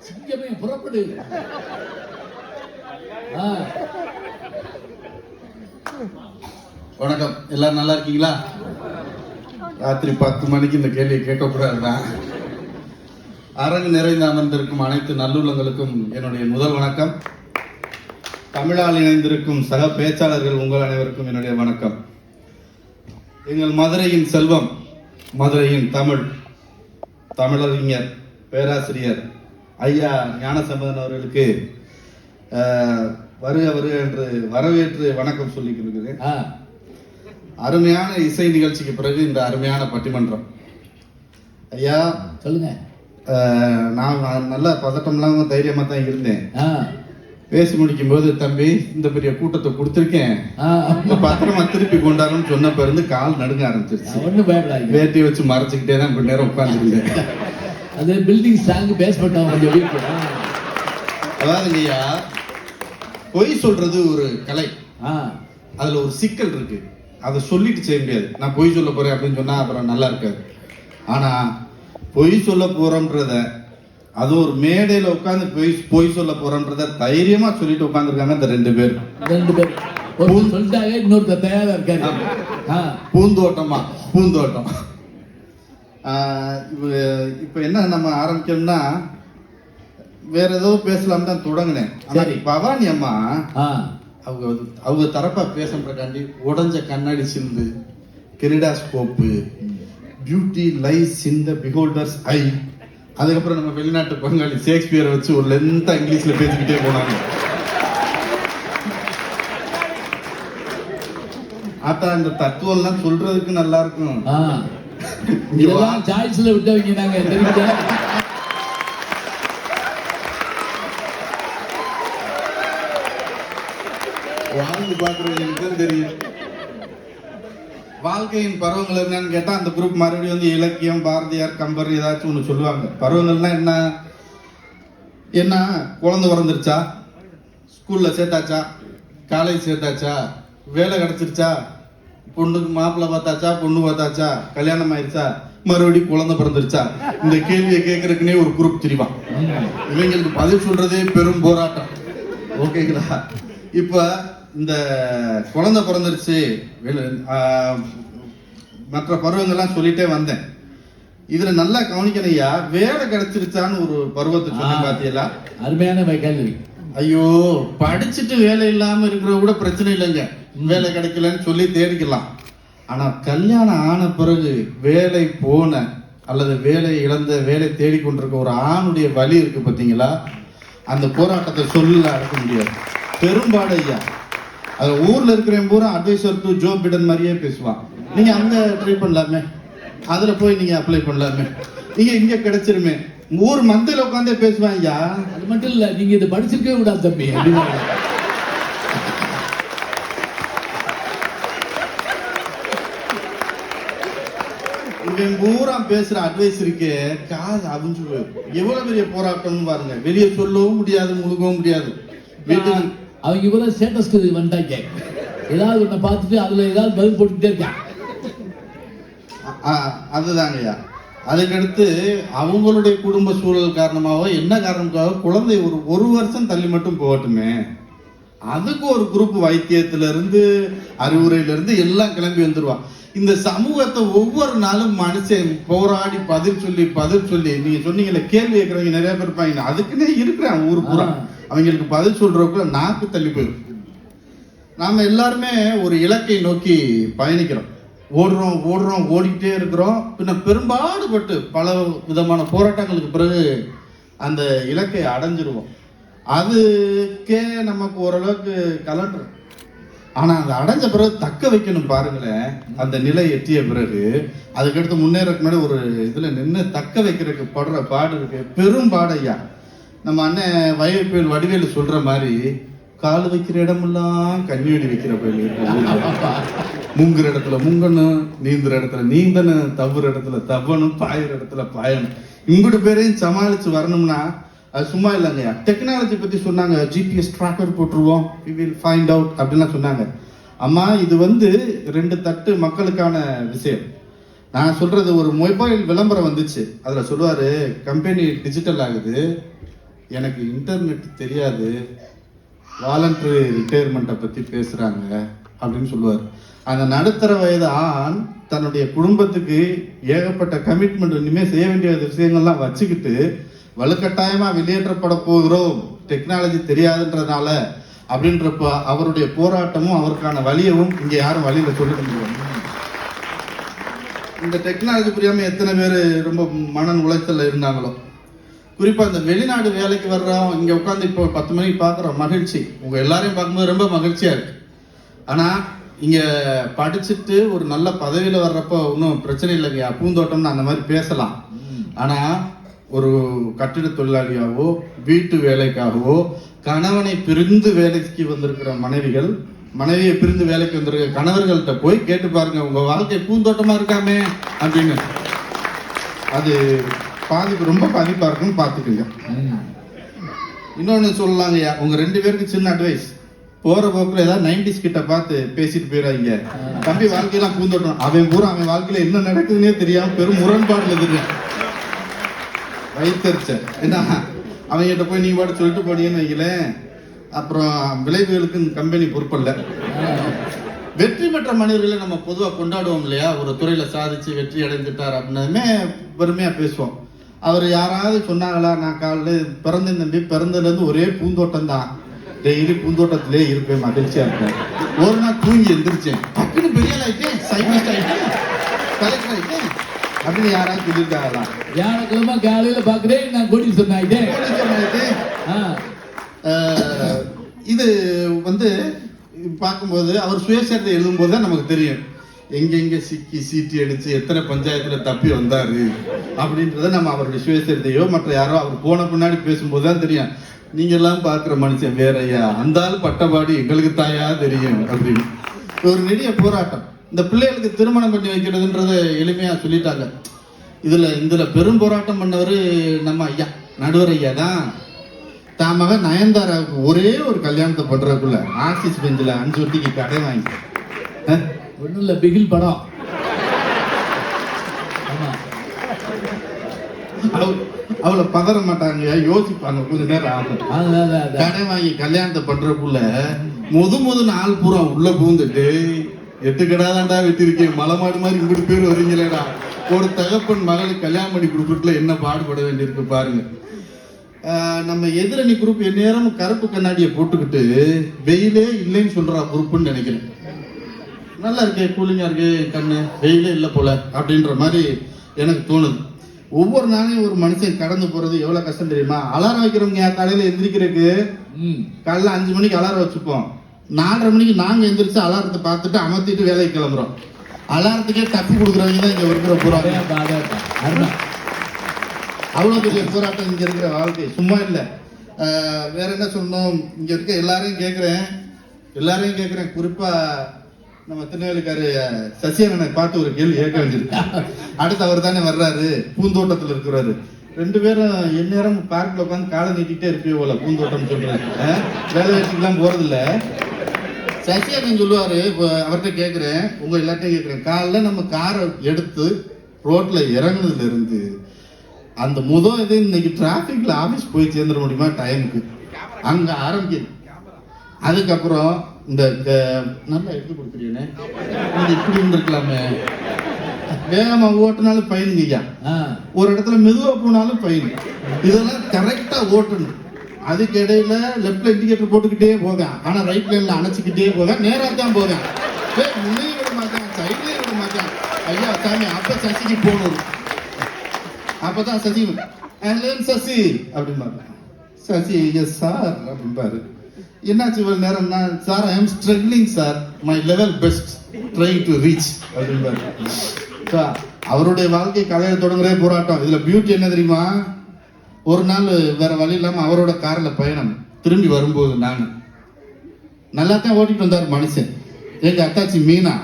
சிங்கமே புறப்படு. வணக்கம், எல்லாரும் நல்லா இருக்கீங்களா? ராத்திரி 10 மணிக்கு இந்த கேள்வியை கேட்கக்கூடாதுதான். அரங்கு நிறைந்த அமர்ந்திருக்கும் அனைத்து நல்லுள்ளங்களுக்கும் என்னுடைய முதல் வணக்கம். தமிழால் இணைந்திருக்கும் சக பேச்சாளர்கள் உங்கள் அனைவருக்கும் என்னுடைய வணக்கம். எங்கள் மதுரையின் செல்வம், மதுரையின் தமிழறிஞர் பேராசிரியர் ஐயா ஞானசம்பந்தன் அவர்களுக்கு வருக வருக என்று வரவேற்று வணக்கம் சொல்லிக் கொடுக்கிறேன். அருமையான இசை நிகழ்ச்சிக்கு பிறகு இந்த அருமையான பட்டிமன்றம். ஐயா சொல்லுங்க. நான் நல்ல பதட்டம்லாம் தைரியமா தான் இருந்தேன். பேசி முடிக்கும் போது, தம்பி இந்த பெரிய கூட்டத்தை கொடுத்துருக்கேன், பத்திரமா திருப்பி கொண்டாருன்னு சொன்ன பிறகு கால் நடுங்க ஆரம்பிச்சிருச்சு. வேட்டி வச்சு மறைச்சுக்கிட்டே தான் கொஞ்ச நேரம் உட்கார்ந்துருந்தேன். அது பில்டிங் ஸ்ட்ராங் பேஸ்மெண்ட் கொஞ்சம். அதாவது இல்லையா, பொய் சொல்றது ஒரு கலை, அதுல ஒரு சிக்கல் இருக்கு. அதை சொல்லிட்டு செய்ய முடியாது. நான் பொய் சொல்ல போறேன் அப்படின்னு சொன்னா அப்புறம் நல்லா இருக்காது. ஆனா பொய் சொல்ல போறோம்ன்றத, அது ஒரு மேடையில உட்கார்ந்து பொய் சொல்ல போறோம்ன்றத தைரியமா சொல்லிட்டு உட்கார்ந்துருக்காங்க இந்த ரெண்டு பேர். சொல்லிட்டாங்க, இன்னொருத்தர் தயாரா இருக்காரு. பூந்தோட்டம். இப்ப என்ன நம்ம ஆரம்பிக்கணும்னா, வேற ஏதோ பேசலாம் தான் தொடங்கினேன். பவானி அம்மா அவங்க தரப்பா பேசுறதுக்காண்டி உடஞ்ச கண்ணாடி சிந்து, கெரிடாஸ்கோப்பு, பியூட்டி லைஸ் இன் தி பிஹோல்டர்ஸ் ஐ, அதுக்கப்புறம் நம்ம வெளிநாட்டு பங்காளி ஷேக்ஸ்பியரை வச்சு ஒரு லென்த்தா இங்கிலீஷ்ல பேசிக்கிட்டே போனாங்க. ஆட்டா இந்த தத்துவம் எல்லாம் சொல்றதுக்கு நல்லா இருக்கும். சாய்ஸ்ல விட்டவங்க நாங்க தெரிஞ்ச வாழ்ந்து பாக்குறவங்களுக்கு தெரியும். வாழ்க்கையின் பருவங்கள் என்னன்னு கேட்டா, அந்த குரூப் மறுபடியும் வந்து இலக்கியம், பாரதியார், கம்பர் ஏதாச்சும் ஒண்ணு சொல்லுவாங்க. பருவங்கள்னா என்ன குழந்தை பிறந்துருச்சா, ஸ்கூல்ல சேர்த்தாச்சா, காலேஜ் சேர்த்தாச்சா, வேலை கிடைச்சிருச்சா, பொண்ணுக்கு மாப்பிள்ளை பார்த்தாச்சா, பொண்ணு பார்த்தாச்சா, கல்யாணம் ஆயிடுச்சா, மறுபடியும் குழந்தை பிறந்துருச்சா, இந்த கேள்வியை கேட்கறதுக்குன்னே ஒரு குரூப் தெரியுமா. இவங்களுக்கு பதில் சொல்றதே பெரும் போராட்டம். ஓகேங்களா? இப்ப இந்த குழந்தை பிறந்துருச்சு, மற்ற பருவங்கள்லாம் சொல்லிட்டே வந்தேன். இதுல நல்லா கவனிக்கணையா, வேலை கிடைச்சிருச்சான்னு ஒரு பருவத்தை சொல்லி பாத்தீங்களா? அருமையான கேள்வி. ஐயோ, படிச்சுட்டு வேலை இல்லாம இருக்கிற கூட பிரச்சனை இல்லைங்க, வேலை கிடைக்கலன்னு சொல்லி தேடிக்கலாம். ஆனா கல்யாணம் ஆன பிறகு வேலை போன அல்லது வேலை இழந்த, வேலை தேடிக்கொண்டிருக்க ஒரு ஆணுடைய வலி இருக்கு பாத்தீங்களா, அந்த போராட்டத்தை சொல்ல அடக்க முடியாது. பெரும்பாடு ஐயா, அது ஊர்ல இருக்கிறவங்க பூரா அட்வைசர் டு ஜோ பிடன் மாதிரியே பேசுவான். நீங்க அங்க ட்ரை பண்ணலாமே, அதுல போய் நீங்க அப்ளை பண்ணலாமே, நீங்க இங்க கிடைச்சிருமே, ஊர் மந்தையில உட்காந்தே பேசுவாங்க ஐயா. அது மட்டும் இல்ல, நீங்க இதை படிச்சிருக்கவே கூடாது தம்பி. இவன் பூரா பேசுற அட்வைஸ் இருக்கே, காது அவிஞ்சு எவ்வளவு பெரிய போராட்டம்னு பாருங்க. வெளியே சொல்லவும் முடியாது, முழுகவும் முடியாது. வீட்டுக்கு அவங்க இவ்வளவு ஸ்டேட்டஸ்க்கு வந்துட்டாங்க. ஏதாவது ஒன்றை பார்த்துட்டு அதுல ஏதாவது பதில் போட்டுட்டே இருக்காங்க. அதுதாங்க ஐயா. அதுக்கடுத்து அவங்களுடைய குடும்ப சூழல் காரணமாக, என்ன காரணத்துக்காக, குழந்தை ஒரு வருஷம் தள்ளி மட்டும் போகட்டுமே, அதுக்கு ஒரு குரூப் வைத்தியத்துல இருந்து அறிவுரையில இருந்து எல்லாம் கிளம்பி வந்துருவான். இந்த சமூகத்தை ஒவ்வொரு நாளும் மனுஷன் போராடி பதில் சொல்லி நீங்க சொன்னீங்கல்ல, கேள்வி கேட்கறவங்க நிறைய பேர் இருப்பாங்க, அதுக்குன்னே இருக்கிறான் ஊர் பூரா. அவங்களுக்கு பதில் சொல்றதுக்குள்ள நாக்கு தள்ளி போயிடும். நாம எல்லாருமே ஒரு இலக்கை நோக்கி பயணிக்கிறோம், ஓடிக்கிட்டே இருக்கிறோம். பின்ன பெரும்பாடுபட்டு பல விதமான போராட்டங்களுக்கு பிறகு அந்த இலக்கை அடைஞ்சிருவோம். அதுக்கே நமக்கு ஓரளவுக்கு கலண்டுரும். ஆனா அதை அடைஞ்ச பிறகு தக்க வைக்கணும் பாருங்களேன். அந்த நிலை எட்டிய பிறகு அதுக்கடுத்து முன்னேறக்கு முன்னாடி ஒரு இதுல நின்று தக்க வைக்கிறதுக்கு படுற பாடு இருக்கு, பெரும்பாடையா. நம்ம அண்ணன் வயல் வடிவேலு சொல்ற மாதிரி, கால் வைக்கிற இடமெல்லாம் கண்ணீடி வைக்கிற பயிர், முங்குற இடத்துல முங்கணும், நீந்துற இடத்துல நீந்தணும், தவ்வுற இடத்துல தவ்வணும், பாயிற இடத்துல பாயணும். இங்குடு பேரையும் சமாளிச்சு வரணும்னா அது சும்மா இல்லைங்கய்யா. டெக்னாலஜி பத்தி சொன்னாங்க, ஜிபிஎஸ் ட்ராக்கர் போட்டுருவோம், we will find out அப்படின்லாம் சொன்னாங்க. அம்மா, இது 2 தட்டு மக்களுக்கான விஷயம். நான் சொல்றது, ஒரு மொபைல் விளம்பரம் வந்துச்சு, அதுல சொல்லுவாரு, கம்பெனி டிஜிட்டல் ஆகுது, எனக்கு இன்டர்நெட் தெரியாது, வாலண்டரி ரிட்டையர்மெண்ட்டை பற்றி பேசுகிறாங்க அப்படின்னு சொல்லுவார். அந்த நடுத்தர வயது ஆண் தன்னுடைய குடும்பத்துக்கு ஏகப்பட்ட கமிட்மெண்ட், இனிமேல் செய்ய வேண்டிய விஷயங்கள்லாம் வச்சுக்கிட்டு வலுக்கட்டாயமாக வெளியேற்றப்பட போகிறோம், டெக்னாலஜி தெரியாதுன்றதுனால அப்படின்றப்ப அவருடைய போராட்டமும் அவருக்கான வழியவும் இங்கே யாரும் வழியில் சொல்ல முடியும். இந்த டெக்னாலஜி புரியாமல் எத்தனை பேர் ரொம்ப மன உளைச்சலில் இருந்தாங்களோ. குறிப்பாக இந்த வெளிநாடு வேலைக்கு வர்றோம், இங்கே உட்காந்து இப்போ 10 மணிக்கு பார்க்குறோம், மகிழ்ச்சி. உங்கள் எல்லாரையும் பார்க்கும்போது ரொம்ப மகிழ்ச்சியாக இருக்குது. ஆனால் இங்கே படிச்சுட்டு ஒரு நல்ல பதவியில் வர்றப்போ ஒன்றும் பிரச்சனை இல்லைங்கய்யா, பூந்தோட்டம்னு அந்த மாதிரி பேசலாம். ஆனால் ஒரு கட்டிட தொழிலாளியாகவோ வீட்டு வேலைக்காகவோ கணவனை பிரிந்து வேலைக்கு வந்திருக்கிற மனைவிகள், மனைவியை பிரிந்து வேலைக்கு வந்திருக்கிற கணவர்கள்ட்ட போய் கேட்டு பாருங்க, உங்க வாழ்க்கை பூந்தோட்டமா இருக்காமே அப்படின்னு. அது பாதிப்பு, ரொம்ப பாதிப்பா இருக்குன்னு பார்த்துக்குங்க. இன்னொன்று சொல்லலாங்கய்யா, உங்க 2 பேருக்கு சின்ன அட்வைஸ். போற போக்குல ஏதாவது 90s கிட்ட பார்த்து பேசிட்டு போயிடாங்க. தம்பி வாழ்க்கையெல்லாம் பூந்தோட்டம், அவன் பூரா அவன் வாழ்க்கையில என்ன நடக்குதுன்னே தெரியாம பெரும் முரண்பாடுல இருக்கு. வைத்தறிச்ச ஏன்னா அவங்ககிட்ட போய் நீ பாட்டு சொல்லிட்டு போனீங்கன்னு வைக்கலேன், அப்புறம் விளைவுகளுக்கு கம்பெனி பொறுப்பல்ல. வெற்றி பெற்ற மனிதர்களை நம்ம பொதுவாக கொண்டாடுவோம் இல்லையா, ஒரு துறையில சாதிச்சு வெற்றி அடைந்துட்டார் அப்படின்னதுமே பெருமையா பேசுவோம். அவர் யாராவது சொன்னாங்களா, நான் காலையில் பிறந்தேன் தம்பி, பிறந்ததுலேருந்து ஒரே பூந்தோட்டம் தான், டெய்லி பூந்தோட்டத்திலே இருப்பேன், மகிழ்ச்சியா இருப்பேன். ஒரு நாள் தூங்கி எந்திரிச்சேன், டக்குன்னு பெரிய ஆயிட்டேன், சைனிஸ்ட் ஆயிட்டேன், கலெக்டர் ஆயிட்டேன் அப்படின்னு யாராவது சொல்லியிருக்காங்களா? வியாழக்கிழமை காலையில பாக்குறேன் நான் கோடீஸ்வரன் ஆயிட்டேன். இது வந்து பார்க்கும்போது அவர் சுயசரிதை எழுதும்போது தான் நமக்கு தெரியும் எங்கெங்க சிக்கி சீட்டி அடிச்சு எத்தனை பஞ்சாயத்துல தப்பி வந்தாரு அப்படின்றத நம்ம அவருடைய சுயசரிதையோ மற்ற யாரோ அவர் போன பின்னாடி பேசும்போது தான் தெரியும். நீங்க எல்லாம் பார்க்குற மனுஷன் வேறையா, அந்த ஆள் பட்டபாடு எங்களுக்கு தாயா தெரியும் அப்படின்னு. ஒரு நெடிய போராட்டம். இந்த பிள்ளைகளுக்கு திருமணம் பண்ணி வைக்கிறதுன்றத எளிமையா சொல்லிட்டாங்க. இதுல பெரும் போராட்டம் பண்ணவர் நம்ம ஐயா, நடுவர் ஐயா தான். தான் மகன் நயன்தாராவுக்கு ஒரே ஒரு கல்யாணத்தை பண்றதுக்குள்ள ஆர்சிஸ் பெஞ்சில் 5 வட்டிக்கு கடை வாங்கி, ஒன்றும் இல்லை பிகில் படம், அவளை பதற மாட்டாங்க, யோசிப்பாங்க கொஞ்ச நேரம் ஆகும். கடை வாங்கி கல்யாணத்தை பண்றதுக்குள்ள முதுன்னு ஆள் பூரா உள்ள பூந்துட்டு, 8 கடாதாண்டா வெட்டிருக்கேன், மலை மாடு மாதிரி இங்கிட்டு பேர் வரீங்களேடா, ஒரு தகப்பன் மகளுக்கு கல்யாணம் பண்ணி கொடுக்கறதுல என்ன பாடுபட வேண்டியிருக்கு பாருங்க. நம்ம எதிரணி குரூப் எந்நேரம் கருப்பு கண்ணாடியை போட்டுக்கிட்டு வெயிலே இல்லைன்னு சொல்றா குரூப்னு நினைக்கிறேன். நல்லா இருக்கே, கூலிங்கா இருக்கு கண்ணு, வெயிலே இல்லை போல அப்படின்ற மாதிரி எனக்கு தோணுது. ஒவ்வொரு நாளையும் ஒரு மனுஷன் கடந்து போறது எவ்வளவு கஷ்டம் தெரியுமா? அலாரம் வைக்கிறவங்க காலையில எந்திரிக்கிறதுக்கு காலைல 5 மணிக்கு அலாரம் வச்சுப்போம். 4:30 மணிக்கு நாங்க எந்திரிச்சு அலாரத்தை பார்த்துட்டு அமர்த்திட்டு வேலைக்கு கிளம்புறோம். அலாரத்துக்கே தப்பி கொடுக்குறவங்க தான் இங்க இருக்கிற போறாங்க. அவ்வளோ பெரிய போராட்டம் இங்க இருக்கிற வாழ்க்கை சும்மா இல்லை. வேற என்ன சொல்லணும், இங்க இருக்க எல்லாரையும் கேட்கிறேன், குறிப்பா நம்ம திருநெல்வேலிக்காரு சசியனை பார்த்து ஒரு கேள்வி கேட்க வேண்டியிருக்கு. அடுத்து அவர் தானே வர்றாரு, பூந்தோட்டத்தில் இருக்கிறாரு. 2 பேரும் எந்நேரம் பார்க்கில் உட்காந்து காலை நீட்டிகிட்டே இருப்பே போல, பூந்தோட்டம் சொல்றாரு, வேலை வச்சுக்கலாம் போறதில்ல. சசியன் சொல்லுவாரு, அவர்கிட்ட கேட்கிறேன், உங்க எல்லாத்தையும் கேட்கிறேன், காலைல நம்ம காரை எடுத்து ரோட்ல இறங்குனதுல இருந்து அந்த இது இன்னைக்கு டிராபிக்ல ஆபீஸ் போய் சேர்ந்துட முடியுமா டைமுக்கு, அங்க ஆரம்பிக்குது. அதுக்கப்புறம் இந்த நல்லா எடுத்து கொடுக்குறீங்க, இப்படி இருந்திருக்கலாமே, வேகமா ஓட்டுனாலும் ஃபைனுங்க ஐயா, ஒரு இடத்துல மெதுவா போனாலும் ஃபைன், இதெல்லாம் கரெக்டா ஓட்டணும். அதுக்கு இடையில லெப்ட்ல இண்டிகேட்டர் போட்டுக்கிட்டே போவேன், ஆனா ரைட் லைன்ல அணைச்சிக்கிட்டே போவேன், நேரா தான் போவேன், முன்னையும் விட மாட்டேன் சைட்லயும் விட மாட்டேன். ஐயா சாமி, அப்ப சசிக்கு போகணும், அப்பதான் சசி சசி அப்படின்பாரு. சசி எஸ் சார் அப்படின்பாரு. என்னாச்சு இவ்வளவு நேரம்? Sir I am struggling sir, my level best trying to reach அப்படின்பாரு. அவருடைய வாழ்க்கை கலையை தொடங்குறே போராட்டம். இதுல பியூட்டி என்ன தெரியுமா? ஒரு நாள் வேற வழி இல்லாம அவரோட கார்ல பயணம், திரும்பி வரும்போது நான் நல்லா தான் ஓட்டிட்டு வந்தார் மனுஷன். எங்க அத்தாச்சி மீனா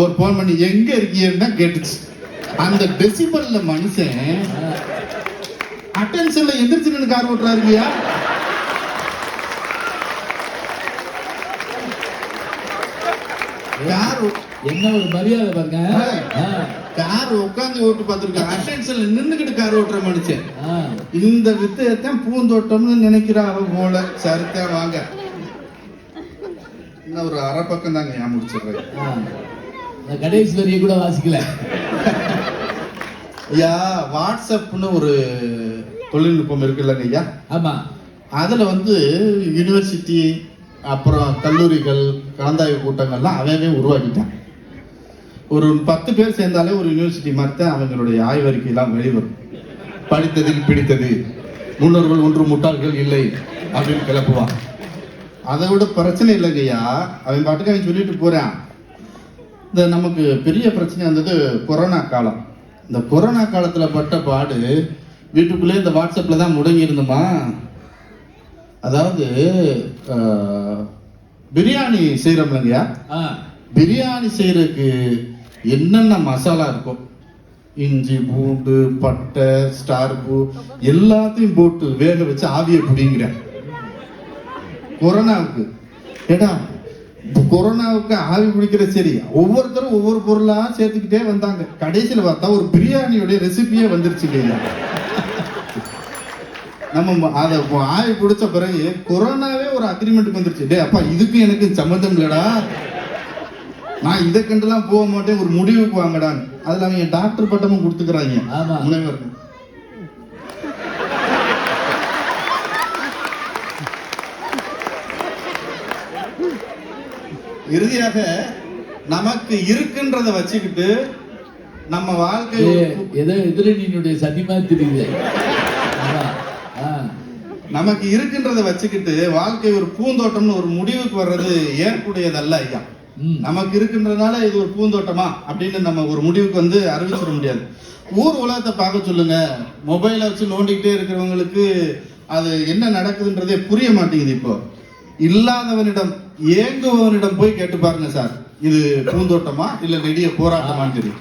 ஒரு போன் பண்ணி எங்க இருக்கீங்கன்னு தான் கேட்டுச்சு. அந்த டெசிபல்ல மனுஷன் அட்டென்ஷன்ல எந்திரிச்சு கார் ஓட்டுறாருங்கயா. கார் என்ன ஒரு மரியாதை பாருங்க. கார் உட்காந்து ஓட்டு பார்த்துருக்காங்க, அட்டென்ஷன்ல நின்னுக்கிட்டு கார் ஓட்டுற மனுஷன். இந்த வித்தையத்தான் பூந்தோட்டம்னு நினைக்கிறா அவ போல. சரித்தான் வாங்க, இன்னும் ஒரு அரை பக்கம் தாங்க ஏன் முடிச்சிடுறேன். நான் கடைசி வரியை கூட வாசிக்கல. ஐயா, வாட்ஸ்அப்னு ஒரு தொழில்நுட்பம் இருக்குல்லங்க ஐயா. ஆமா, அதுல யூனிவர்சிட்டி அப்புறம் கல்லூரிகள் கலந்தாய்வு கூட்டங்கள்லாம் அவவே உருவாக்கிட்டான். ஒரு 10 பேர் சேர்ந்தாலே ஒரு யூனிவர்சிட்டி மாதிரி தான் அவங்களுடைய ஆய்வறிக்கையெல்லாம் வெளிவரும். படித்ததில் பிடித்தது, முன்னோர்கள் ஒன்று முட்டாள்கள் இல்லை அப்படின்னு கிளப்புவான். அதை விட பிரச்சனை இல்லைங்கய்யா, அவன் பாட்டுக்கு அவன் சொல்லிட்டு போறான். இந்த நமக்கு பெரிய பிரச்சனை வந்தது கொரோனா காலம். இந்த கொரோனா காலத்துல பட்ட பாடு, வீட்டுக்குள்ளே இந்த வாட்ஸ்அப்ல தான் முடங்கி இருந்தோமா. அதாவது பிரியாணி செய்யறோம்லங்கய்யா, பிரியாணி செய்யறதுக்கு என்னென்ன மசாலா இருக்கும், இஞ்சி பூண்டு பட்டை ஸ்டார் பூ எல்லாத்தையும் போட்டு வேக வச்சு ஆவியை பிடிங்கிற. கொரோனாவுக்கு ஏடா, கொரோனாவுக்கு ஆவி பிடிக்கிற சரி, ஒவ்வொருத்தரும் ஒவ்வொரு பொருளா சேர்த்துக்கிட்டே வந்தாங்க. கடைசியில் பார்த்தா ஒரு பிரியாணியோட ரெசிபியே வந்துருச்சு இல்லையா. நம்ம அதை ஆவி பிடிச்ச பிறகு கொரோனாவே ஒரு அக்ரிமெண்ட்டுக்கு வந்துருச்சு. டே அப்பா, இதுக்கு எனக்கு சம்மந்தம் இல்லடா, நான் இதை கண்டுலாம் போக மாட்டேன், ஒரு முடிவுக்கு வாங்கடான்னு. அதுல அவங்க டாக்டர் பட்டமும் கொடுத்துக்கிறாங்க முனைவர். இறுதியாக நமக்கு இருக்குன்றத வச்சுக்கிட்டு நம்ம வாழ்க்கை ஏதோ எதிரணியினுடைய சதிமா தெரியுது. நமக்கு இருக்குன்றத வச்சுக்கிட்டு வாழ்க்கை ஒரு பூந்தோட்டம்னு ஒரு முடிவுக்கு வர்றது ஏற்புடையதல்ல ஐயா. நமக்கு இருக்குன்றதுனால இது ஒரு பூந்தோட்டமா அப்படின்னு நம்ம ஒரு முடிவுக்கு அறிவிச்சிட முடியாது. ஊர் உலகத்தை பார்க்க சொல்லுங்க. மொபைலை வச்சு நோண்டிக்கிட்டே இருக்கிறவங்களுக்கு அது என்ன நடக்குதுன்றதே புரிய மாட்டேங்குது. இப்போ இல்லாதவனிடம் ஏங்குபவனிடம் போய் கேட்டு பாருங்க சார், இது பூந்தோட்டமா இல்ல நெடிய போராட்டமான்னு தெரியும்.